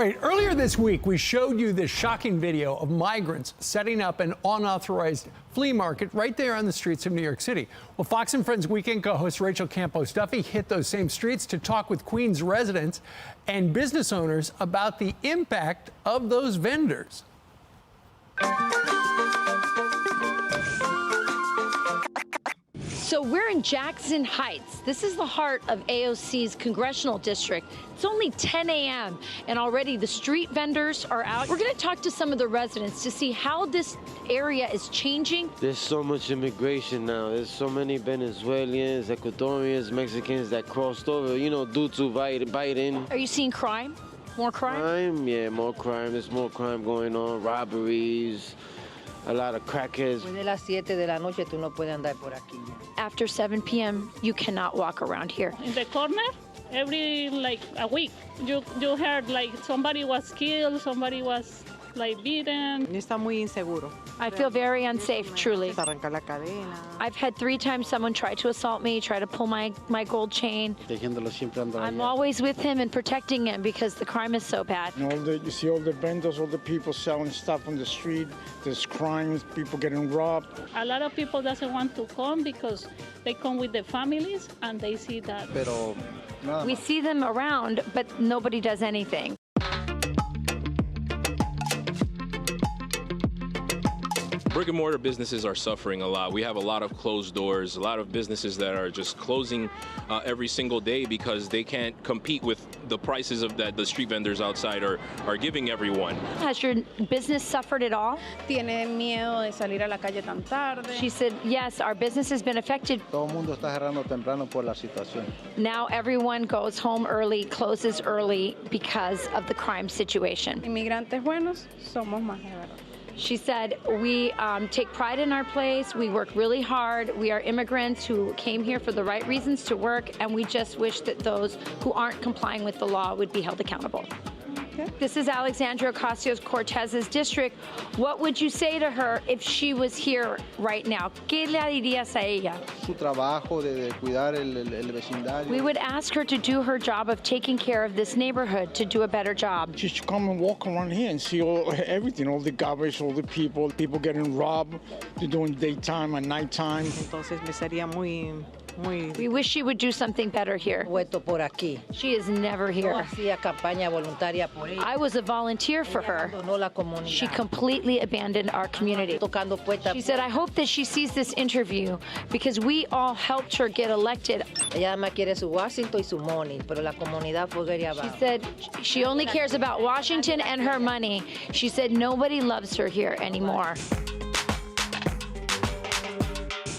right, earlier this week, we showed you this shocking video of migrants setting up an unauthorized flea market right there on the streets of New York City. Well, Fox & Friends weekend co-host Rachel Campos-Duffy hit those same streets to talk with Queens residents and business owners about the impact of those vendors. So we're in Jackson Heights. This is the heart of AOC's congressional district. It's only 10 a.m. and already the street vendors are out. We're going to talk to some of the residents to see how this area is changing. There's so much immigration now. There's so many Venezuelans, Ecuadorians, Mexicans that crossed over, you know, due to Biden. Are you seeing crime? More crime? Yeah, more crime. There's more crime going on, robberies. A lot of crackheads. After 7 p.m., you cannot walk around here. In the corner, every a week, you heard somebody was killed, somebody was beaten. Está muy inseguro. I feel very unsafe, truly. I've had 3 times someone try to assault me, try to pull my gold chain. I'm always with him and protecting him because the crime is so bad. You see all the vendors, all the people selling stuff on the street. There's crimes, people getting robbed. A lot of people doesn't want to come because they come with their families and they see that. We see them around, but nobody does anything. Brick and mortar businesses are suffering a lot. We have a lot of closed doors, a lot of businesses that are just closing every single day because they can't compete with the prices of that the street vendors outside are giving everyone. Has your business suffered at all? Tiene miedo de salir a la calle tan tarde. She said, yes, our business has been affected. Todo el mundo está cerrando temprano por la situación. Now everyone goes home early, closes early because of the crime situation. Inmigrantes buenos, somos más de verdad. She said, we take pride in our place, we work really hard, we are immigrants who came here for the right reasons to work, and we just wish that those who aren't complying with the law would be held accountable. Okay. This is Alexandria Ocasio-Cortez's district. What would you say to her if she was here right now? ¿Qué le dirías a ella? Su trabajo de cuidar el vecindario. We would ask her to do her job of taking care of this neighborhood, to do a better job. Just come and walk around here and see everything, all the garbage, all the people getting robbed, they're doing daytime and nighttime. Entonces me sería muy. We wish she would do something better here. She is never here. I was a volunteer for her. She completely abandoned our community. She said, I hope that she sees this interview because we all helped her get elected. She said she only cares about Washington and her money. She said nobody loves her here anymore.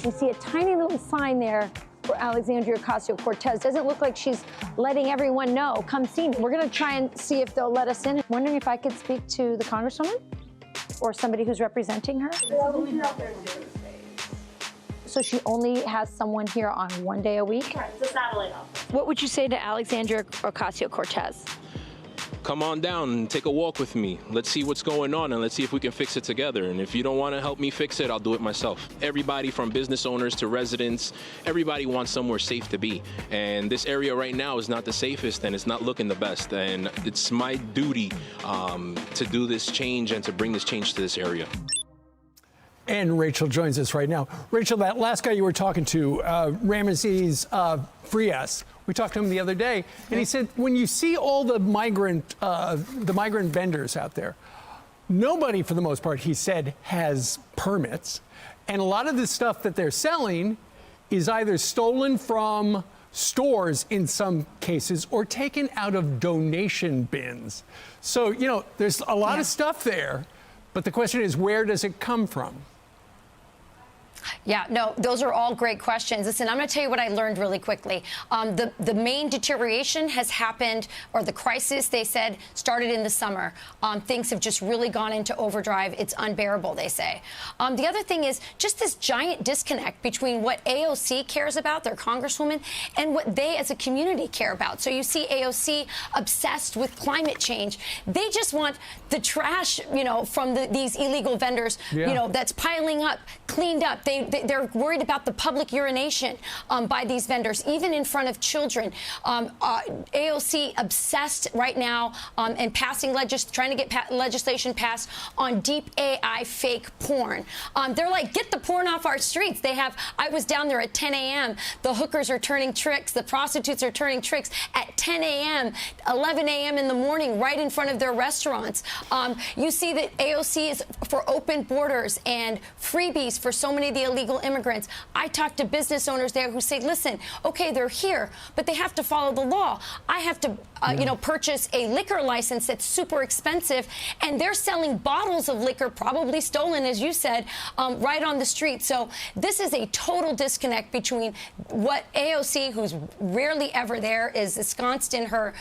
You see a tiny little sign there for Alexandria Ocasio-Cortez. Doesn't look like she's letting everyone know, come see me. We're going to try and see if they'll let us in. Wondering if I could speak to the Congresswoman or somebody who's representing her. So she only has someone here on 1 day a week? Right, it's a satellite office. What would you say to Alexandria Ocasio-Cortez? Come on down and take a walk with me. Let's see what's going on and let's see if we can fix it together. And if you don't want to help me fix it, I'll do it myself. Everybody from business owners to residents, everybody wants somewhere safe to be. And this area right now is not the safest and it's not looking the best. And it's my duty to do this change and to bring this change to this area. And Rachel joins us right now. Rachel, that last guy you were talking to, Ramesses Frias, we talked to him the other day, and he said when you see all the migrant vendors out there, nobody, for the most part, he said, has permits, and a lot of the stuff that they're selling is either stolen from stores in some cases or taken out of donation bins. So, you know, there's a lot of stuff there, but the question is, where does it come from? Yeah, no, those are all great questions. Listen, I'm going to tell you what I learned really quickly. The main deterioration has happened, or the crisis, they said, started in the summer. Things have just really gone into overdrive. It's unbearable, they say. The other thing is just this giant disconnect between what AOC cares about, their congresswoman, and what they as a community care about. So you see AOC obsessed with climate change. They just want the trash, you know, from these illegal vendors, you know, that's piling up, cleaned up. They they're worried about the public urination by these vendors, even in front of children. AOC obsessed right now and trying to get legislation passed on deep AI fake porn. They're like, get the porn off our streets. I was down there at 10 a.m. The hookers are turning tricks. The prostitutes are turning tricks at 10 a.m., 11 a.m. in the morning, right in front of their restaurants. You see that AOC is for open borders and freebies for so many of the illegal immigrants. I talked to business owners there who say, listen, okay, they're here, but they have to follow the law. I have to, purchase a liquor license that's super expensive, and they're selling bottles of liquor, probably stolen, as you said, right on the street. So this is a total disconnect between what AOC, who's rarely ever there, is ensconced in her,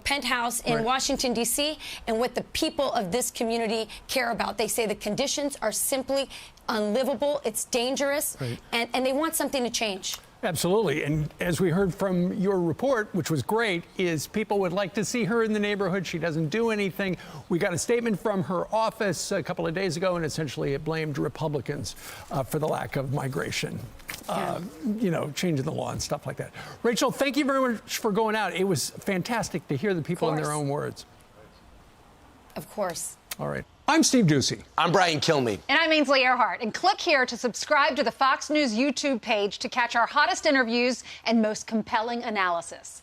penthouse in Washington, D.C., and what the people of this community care about. They say the conditions are simply unlivable. It's dangerous, and they want something to change. Absolutely. And as we heard from your report, which was great, is people would like to see her in the neighborhood. She doesn't do anything. We got a statement from her office a couple of days ago, and essentially it blamed Republicans for the lack of migration, changing the law and stuff like that. Rachel, thank you very much for going out. It was fantastic to hear the people in their own words. Of course. All right. I'm Steve Ducey. I'm Brian Kilmeade. And I'm Ainsley Earhart. And click here to subscribe to the Fox News YouTube page to catch our hottest interviews and most compelling analysis.